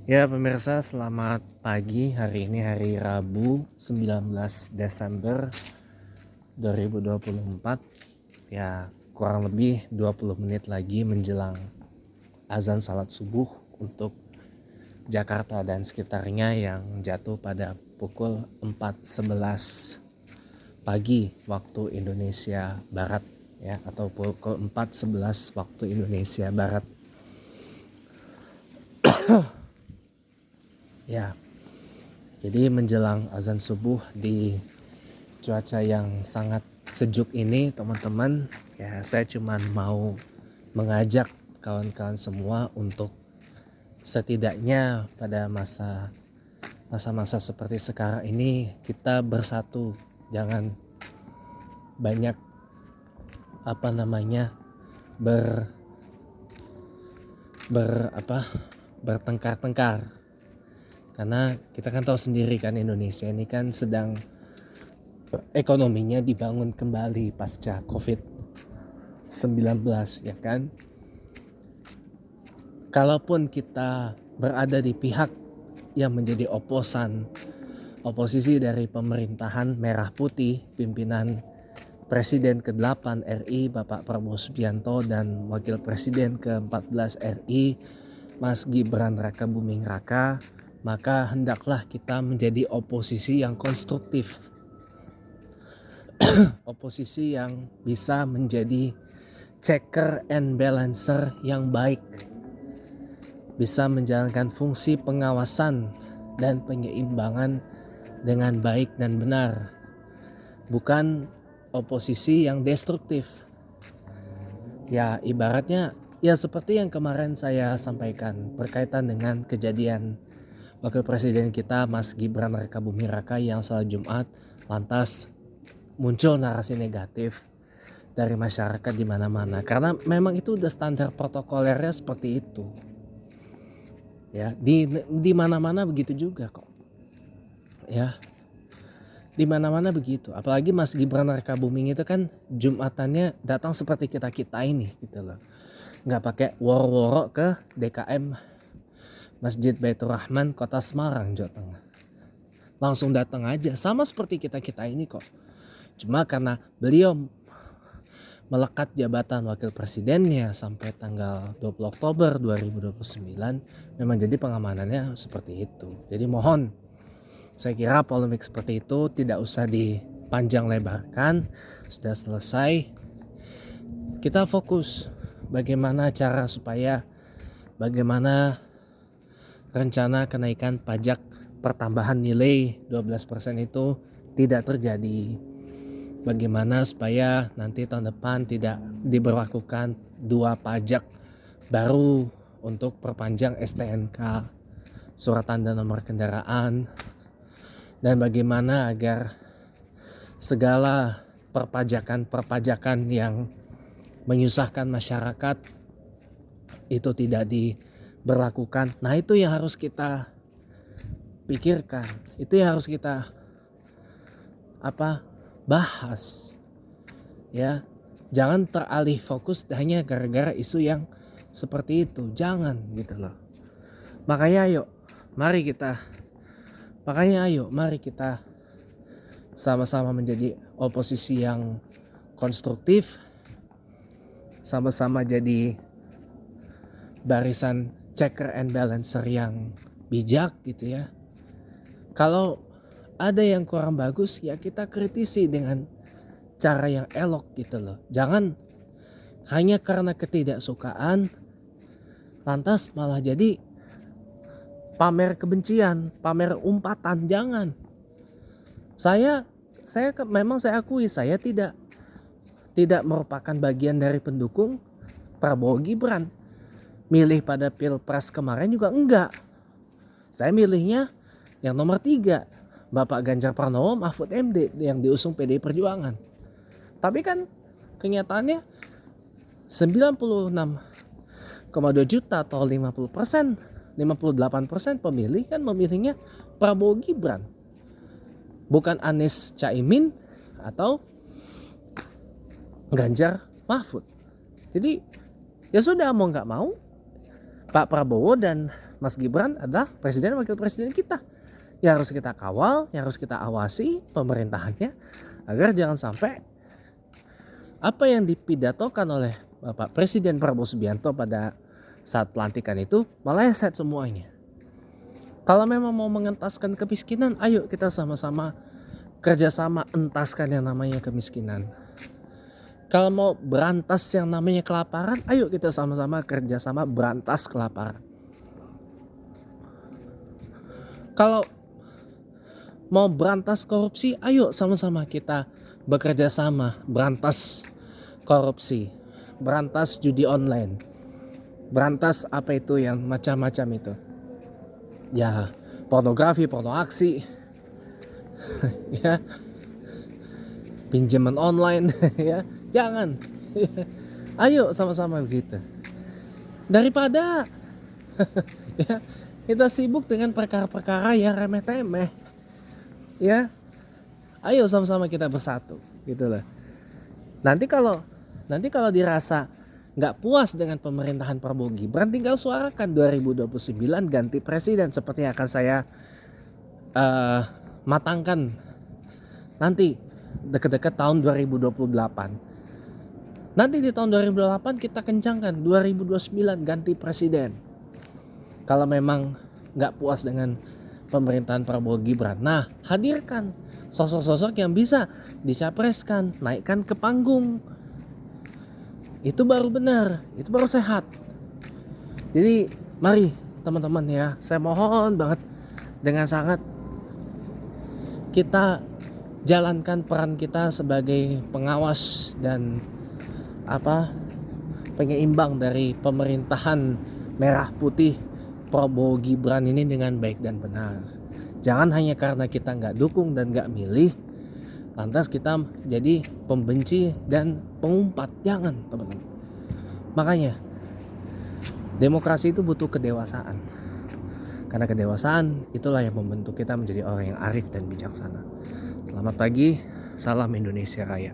Ya pemirsa, selamat pagi. Hari ini hari Rabu 19 Desember 2024. Ya kurang lebih 20 menit lagi menjelang azan salat subuh untuk Jakarta dan sekitarnya yang jatuh pada pukul 4.11 pagi waktu Indonesia Barat, ya, atau pukul 4.11 waktu Indonesia Barat. Ya, jadi menjelang azan subuh di cuaca yang sangat sejuk ini, teman-teman, ya saya cuman mau mengajak kawan-kawan semua untuk setidaknya pada masa-masa seperti sekarang ini kita bersatu, jangan banyak ber bertengkar-tengkar, karena kita kan tahu sendiri kan Indonesia ini kan sedang ekonominya dibangun kembali pasca COVID-19, ya kan. Kalaupun kita berada di pihak yang menjadi oposisi dari pemerintahan merah putih, pimpinan Presiden ke-8 RI Bapak Prabowo Subianto dan Wakil Presiden ke-14 RI Mas Gibran Rakabuming Raka, maka hendaklah kita menjadi oposisi yang konstruktif, oposisi yang bisa menjadi checker and balancer yang baik, bisa menjalankan fungsi pengawasan dan penyeimbangan dengan baik dan benar, bukan oposisi yang destruktif. Ya ibaratnya ya seperti yang kemarin saya sampaikan berkaitan dengan kejadian Wakil Presiden kita Mas Gibran Rakabuming Raka yang salat Jumat lantas muncul narasi negatif dari masyarakat di mana-mana, karena memang itu udah standar protokolernya seperti itu. Ya, di mana-mana begitu juga kok. Ya. Di mana-mana begitu. Apalagi Mas Gibran Rakabuming itu kan Jumatannya datang seperti kita-kita ini gitu loh. Enggak pakai woro-woro ke DKM Masjid Baitur Rahman Kota Semarang, Jawa Tengah. Langsung datang aja sama seperti kita-kita ini kok. Cuma karena beliau melekat jabatan wakil presidennya sampai tanggal 20 Oktober 2029, memang jadi pengamanannya seperti itu. Jadi mohon, saya kira polemik seperti itu tidak usah dipanjang lebarkan. Sudah selesai, kita fokus bagaimana rencana kenaikan pajak pertambahan nilai 12% itu tidak terjadi. Bagaimana supaya nanti tahun depan tidak diberlakukan 2 pajak baru untuk perpanjang STNK, surat tanda nomor kendaraan, dan bagaimana agar segala perpajakan yang menyusahkan masyarakat itu tidak diberlakukan. Nah itu yang harus kita pikirkan, itu yang harus kita bahas, ya. Jangan teralih fokus hanya gara-gara isu yang seperti itu, jangan gitu loh. Makanya ayo mari kita sama-sama menjadi oposisi yang konstruktif, sama-sama jadi barisan checker and balancer yang bijak gitu ya. Kalau ada yang kurang bagus ya kita kritisi dengan cara yang elok gitu loh. Jangan hanya karena ketidaksukaan lantas malah jadi pamer kebencian, pamer umpatan, jangan. Saya akui saya tidak merupakan bagian dari pendukung Prabowo Gibran. Milih pada Pilpres kemarin juga enggak. Saya milihnya yang nomor 3, Bapak Ganjar Pranowo Mahfud MD yang diusung PDI Perjuangan. Tapi kan kenyataannya 96,2 juta atau 50%, 58% pemilih kan memilihnya Prabowo Gibran, bukan Anies Caimin atau Ganjar Mahfud. Jadi ya sudah, mau nggak mau Pak Prabowo dan Mas Gibran adalah presiden dan wakil presiden kita. Yang harus kita kawal, yang harus kita awasi pemerintahannya, agar jangan sampai apa yang dipidatokan oleh Bapak Presiden Prabowo Subianto pada saat pelantikan itu meleset semuanya. Kalau memang mau mengentaskan kemiskinan, ayo kita sama-sama kerjasama entaskan yang namanya kemiskinan. Kalau mau berantas yang namanya kelaparan, ayo kita sama-sama kerjasama berantas kelaparan. Kalau mau berantas korupsi, ayo sama-sama kita bekerja sama berantas korupsi, berantas judi online, berantas apa itu yang macam-macam itu. Ya, pornografi, porno aksi, ya, pinjaman online, ya, jangan. Ayo sama-sama begitu. Daripada ya, kita sibuk dengan perkara-perkara yang remeh-temeh, ya, ayo sama-sama kita bersatu, gitulah. Nanti kalau dirasa nggak puas dengan pemerintahan Prabowo Gibran, tinggal suarakan 2029 ganti presiden seperti yang akan saya matangkan nanti dekat-dekat tahun 2028. Nanti di tahun 2028 kita kencangkan 2029 ganti presiden. Kalau memang nggak puas dengan pemerintahan Prabowo Gibran, nah hadirkan sosok-sosok yang bisa dicapreskan, naikkan ke panggung. Itu baru benar, itu baru sehat. Jadi mari teman-teman ya, saya mohon banget dengan sangat kita jalankan peran kita sebagai pengawas dan penyeimbang dari pemerintahan merah putih Prabowo Gibran ini dengan baik dan benar. Jangan hanya karena kita nggak dukung dan nggak milih, lantas kita jadi pembenci dan pengumpat. Jangan teman-teman. Makanya demokrasi itu butuh kedewasaan. Karena kedewasaan itulah yang membentuk kita menjadi orang yang arif dan bijaksana. Selamat pagi, salam Indonesia Raya.